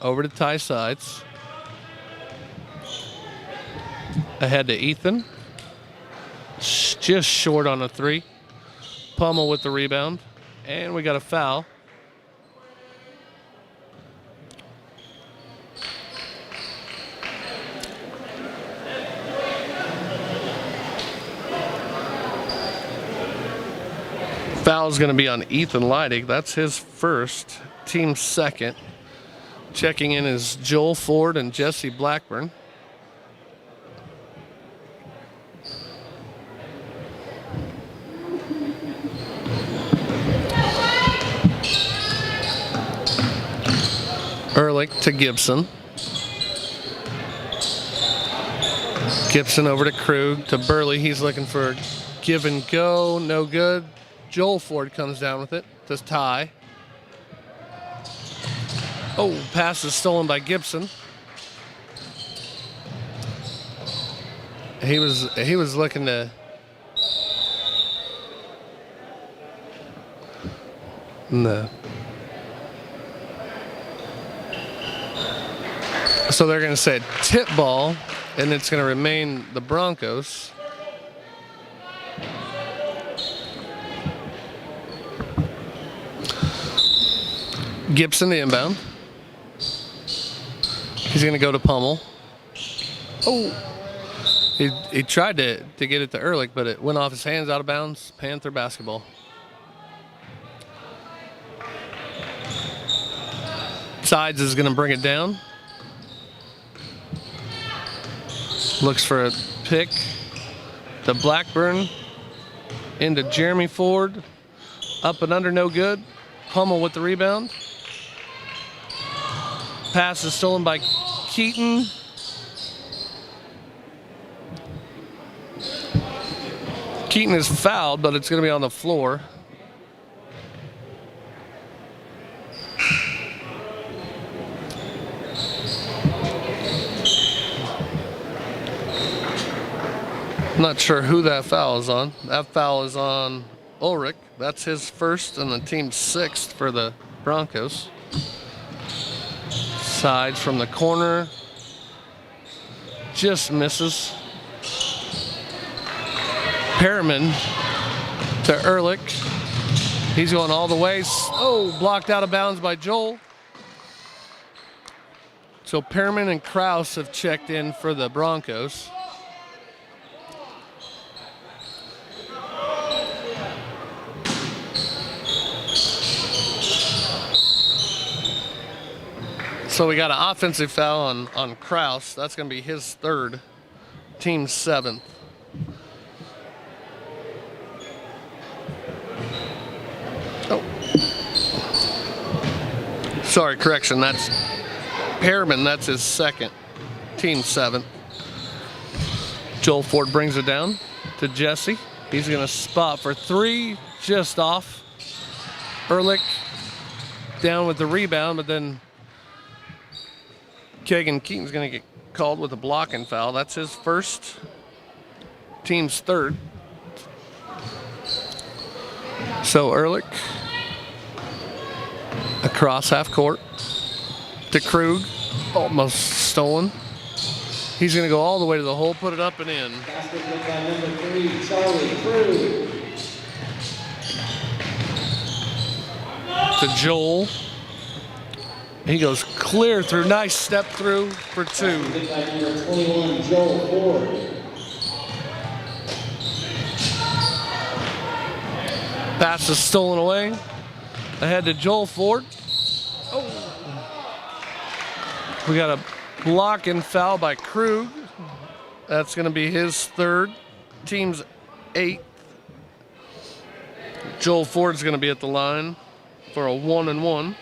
Over to Ty Sides. Ahead to Ethan. Just short on a three. Pummel with the rebound. And we got a foul. Foul's going to be on Ethan Lighting. That's his first, team second. Checking in is Joel Ford and Jesse Blackburn. Ehrlich to Gibson. Gibson over to Krug. To Burley. He's looking for give and go. No good. Joel Ford comes down with it. To Ty. Oh, pass is stolen by Gibson. He was looking to. No. So they're going to say tip ball, and it's going to remain the Broncos. Gibson the inbound. He's going to go to Pummel. Oh, he tried to get it to Ehrlich, but it went off his hands, out of bounds. Panther basketball. Sides is going to bring it down. Looks for a pick to Blackburn. Into Jeremy Ford. Up and under, no good. Pummel with the rebound. Pass is stolen by Keaton. Keaton is fouled, but it's going to be on the floor. Not sure who that foul is on. That foul is on Ulrich. That's his first and the team's sixth for the Broncos. Sides from the corner. Just misses. Perriman to Ehrlich. He's going all the way. Oh, blocked out of bounds by Joel. So Perriman and Krause have checked in for the Broncos. So we got an offensive foul on Krause. That's going to be his third, team seventh. Sorry, correction. That's Pearman. That's his second. Team 7. Joel Ford brings it down to Jesse. He's going to spot for 3, just off. Ehrlich down with the rebound, but then Kagan Keaton's going to get called with a blocking foul. That's his first, team's 3rd. So Ehrlich across half court to Krug, almost stolen. He's going to go all the way to the hole, put it up and in. Basket by number 3, Charlie Krug. To Joel. He goes clear through. Nice step through for 2. Basket by number 21, Joel Ford. Pass is stolen away. Ahead to Joel Ford. Oh. We got a block and foul by Krug. That's going to be his 3rd. Team's 8th. Joel Ford's going to be at the line for a 1-and-1.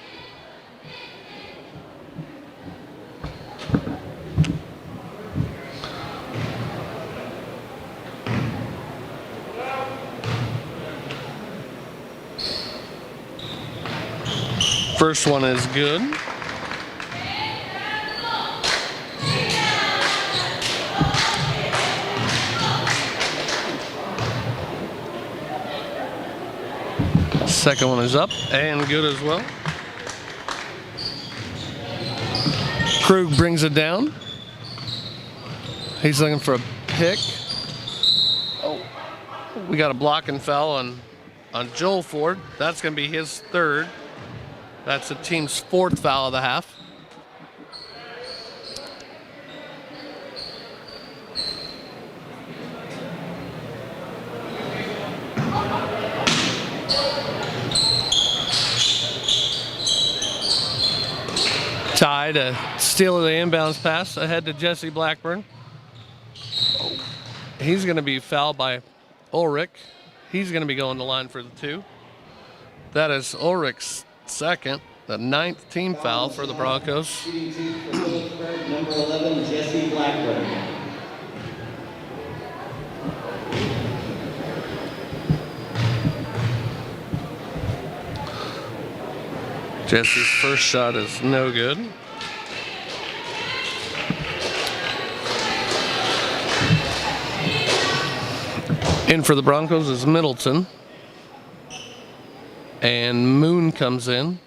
First one is good. Second one is up and good as well. Krug brings it down. He's looking for a pick. Oh, we got a block and foul on Joel Ford. That's going to be his 3rd. That's the team's 4th foul of the half. Ty to steal the inbounds pass ahead to Jesse Blackburn. He's going to be fouled by Ulrich. He's going to be going to line for the 2. That is Ulrich's 2nd, the 9th team foul for the Broncos. Number 11, Jesse Blackburn. Jesse's first shot is no good. In for the Broncos is Middleton. And Moon comes in.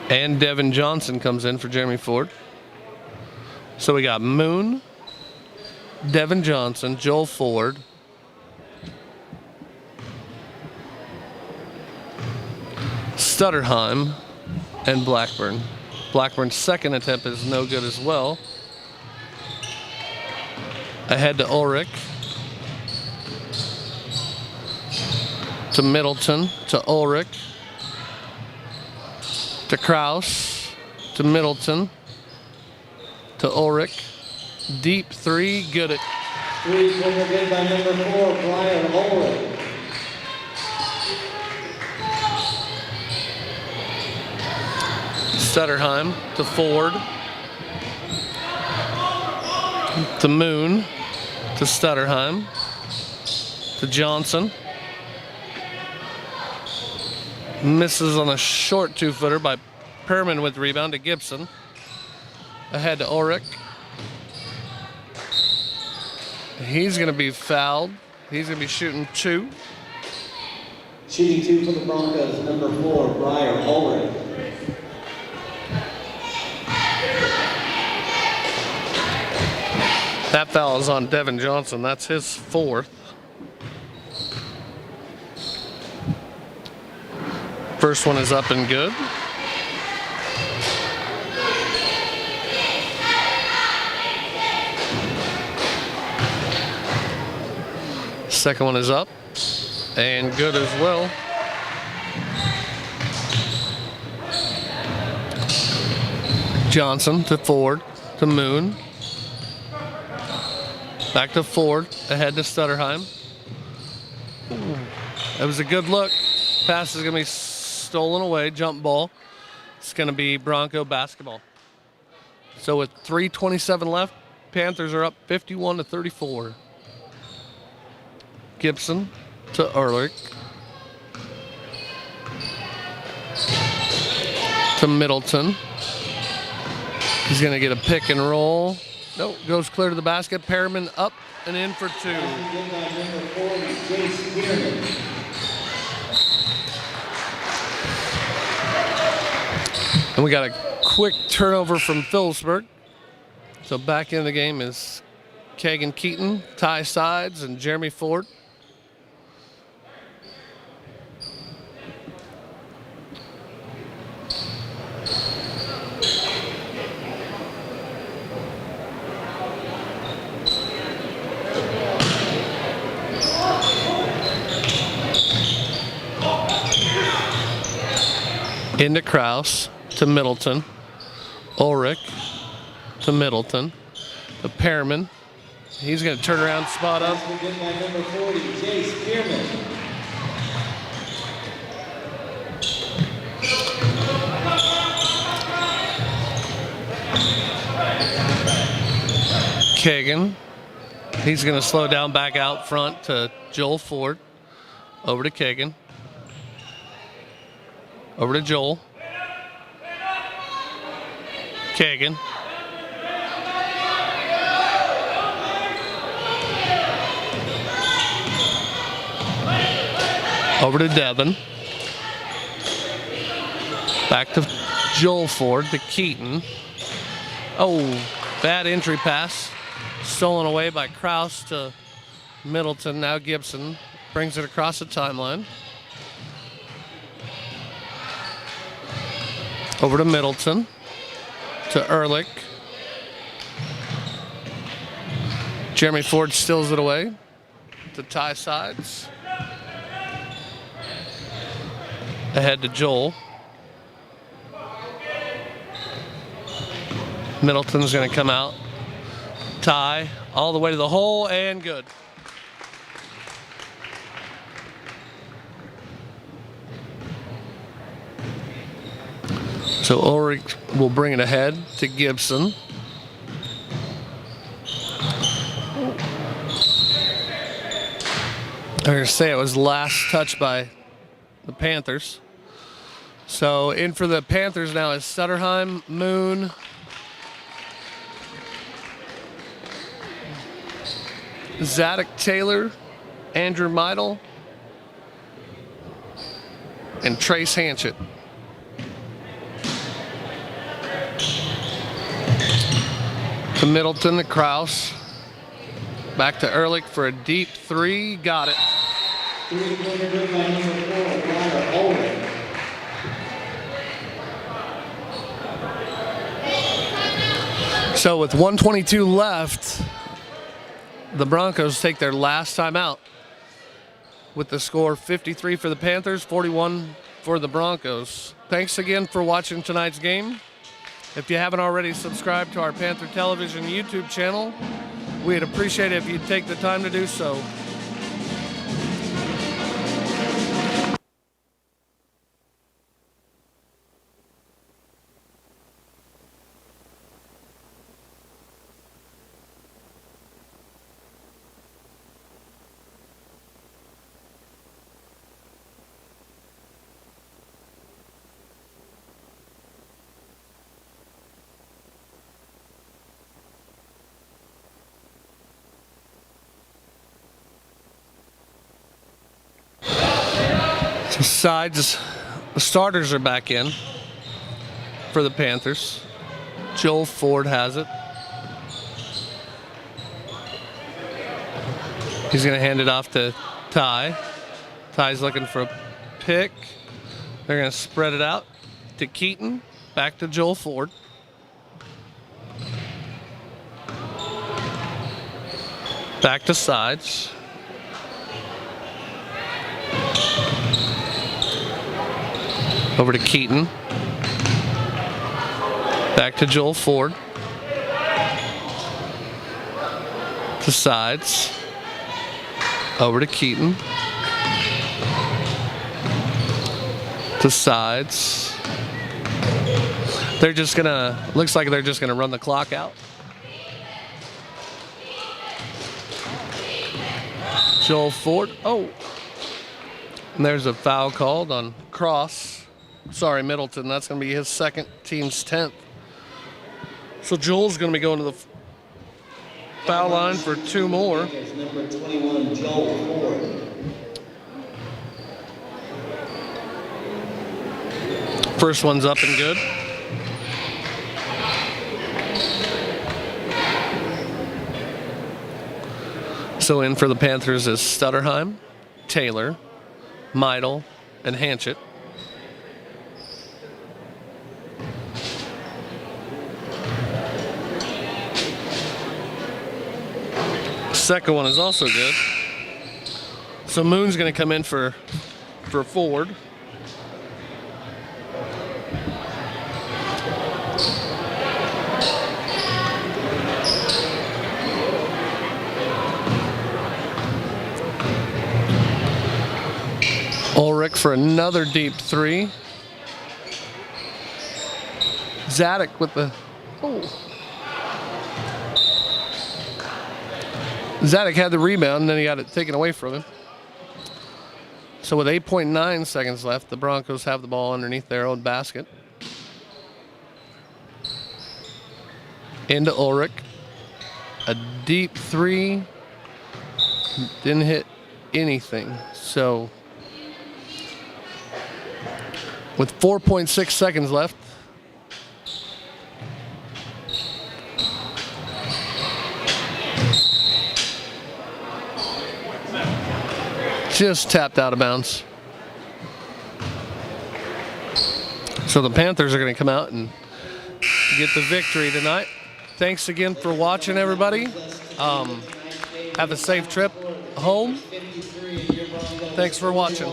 And Devin Johnson comes in for Jeremy Ford. So we got Moon, Devin Johnson, Joel Ford, Stutterheim, and Blackburn. Blackburn's second attempt is no good as well. Ahead to Ulrich. To Middleton, to Ulrich, to Kraus, to Middleton, to Ulrich. Deep 3, good at. 3-pointer good by number 4, Brian Ulrich. Stutterheim to Ford, to Moon, to Stutterheim, to Johnson. Misses on a short 2-footer by Perman with rebound to Gibson. Ahead to Ulrich. He's going to be fouled. He's going to be shooting 2. Shooting 2 for the Broncos, number 4, Brian Ulrich. That foul is on Devin Johnson. That's his 4th. First one is up and good. Second one is up and good as well. Johnson to Ford to Moon. Back to Ford, ahead to Stutterheim. That was a good look. Pass is going to be stolen away, jump ball. It's going to be Bronco basketball. So with 3:27 left, Panthers are up 51-34. Gibson to Ehrlich. To Middleton. He's going to get a pick and roll. Nope, goes clear to the basket. Perriman up and in for two. And we got a quick turnover from Phillipsburg. So back in the game is Kagan Keaton, Ty Sides, and Jeremy Ford. Into Kraus, to Middleton. Ulrich, to Middleton. To Perriman. He's going to turn around, spot up. Number 40, Jace Spearman. Kagan. He's going to slow down back out front to Joel Ford. Over to Kagan. Over to Joel. Kagan. Over to Devin. Back to Joel Ford to Keaton. Oh, bad entry pass. Stolen away by Kraus to Middleton. Now Gibson brings it across the timeline. Over to Middleton. To Ehrlich. Jeremy Ford steals it away. To Ty Sides. Ahead to Joel. Middleton's going to come out. Ty all the way to the hole and good. So Ulrich will bring it ahead to Gibson. I'm going to say it was last touch by the Panthers. So in for the Panthers now is Sutterheim, Moon, Zadok Taylor, Andrew Meidel, and Trace Hanchett. To Middleton, to Kraus. Back to Ehrlich for a deep three. Got it. Three-pointer good by number 4, Ryder Ulrich. So with 1:22 left, the Broncos take their last time out with the score 53 for the Panthers, 41 for the Broncos. Thanks again for watching tonight's game. If you haven't already subscribed to our Panther Television YouTube channel, we'd appreciate it if you'd take the time to do so. Sides, the starters are back in for the Panthers. Joel Ford has it. He's going to hand it off to Ty. Ty's looking for a pick. They're going to spread it out to Keaton. Back to Joel Ford. Back to Sides. Over to Keaton. Back to Joel Ford. To Sides. Over to Keaton. To to sides. They're just gonna, looks like they're just gonna run the clock out. Joel Ford, oh. And there's a foul called on Cross. Sorry, Middleton, that's gonna be his second, team's 10th. So Joel's gonna be going to the foul line for 2 more. Number 21, Joel Ford. First one's up and good. So in for the Panthers is Stutterheim, Taylor, Meidel, and Hanchett. Second one is also good. So Moon's going to come in for Ford. Ulrich for another deep 3. Zadok with the, oh. Zadok had the rebound, and then he got it taken away from him. So with 8.9 seconds left, the Broncos have the ball underneath their own basket. Into Ulrich. A deep 3. Didn't hit anything. So with 4.6 seconds left, just tapped out of bounds. So the Panthers are going to come out and get the victory tonight. Thanks again for watching, everybody. Have a safe trip home. Thanks for watching.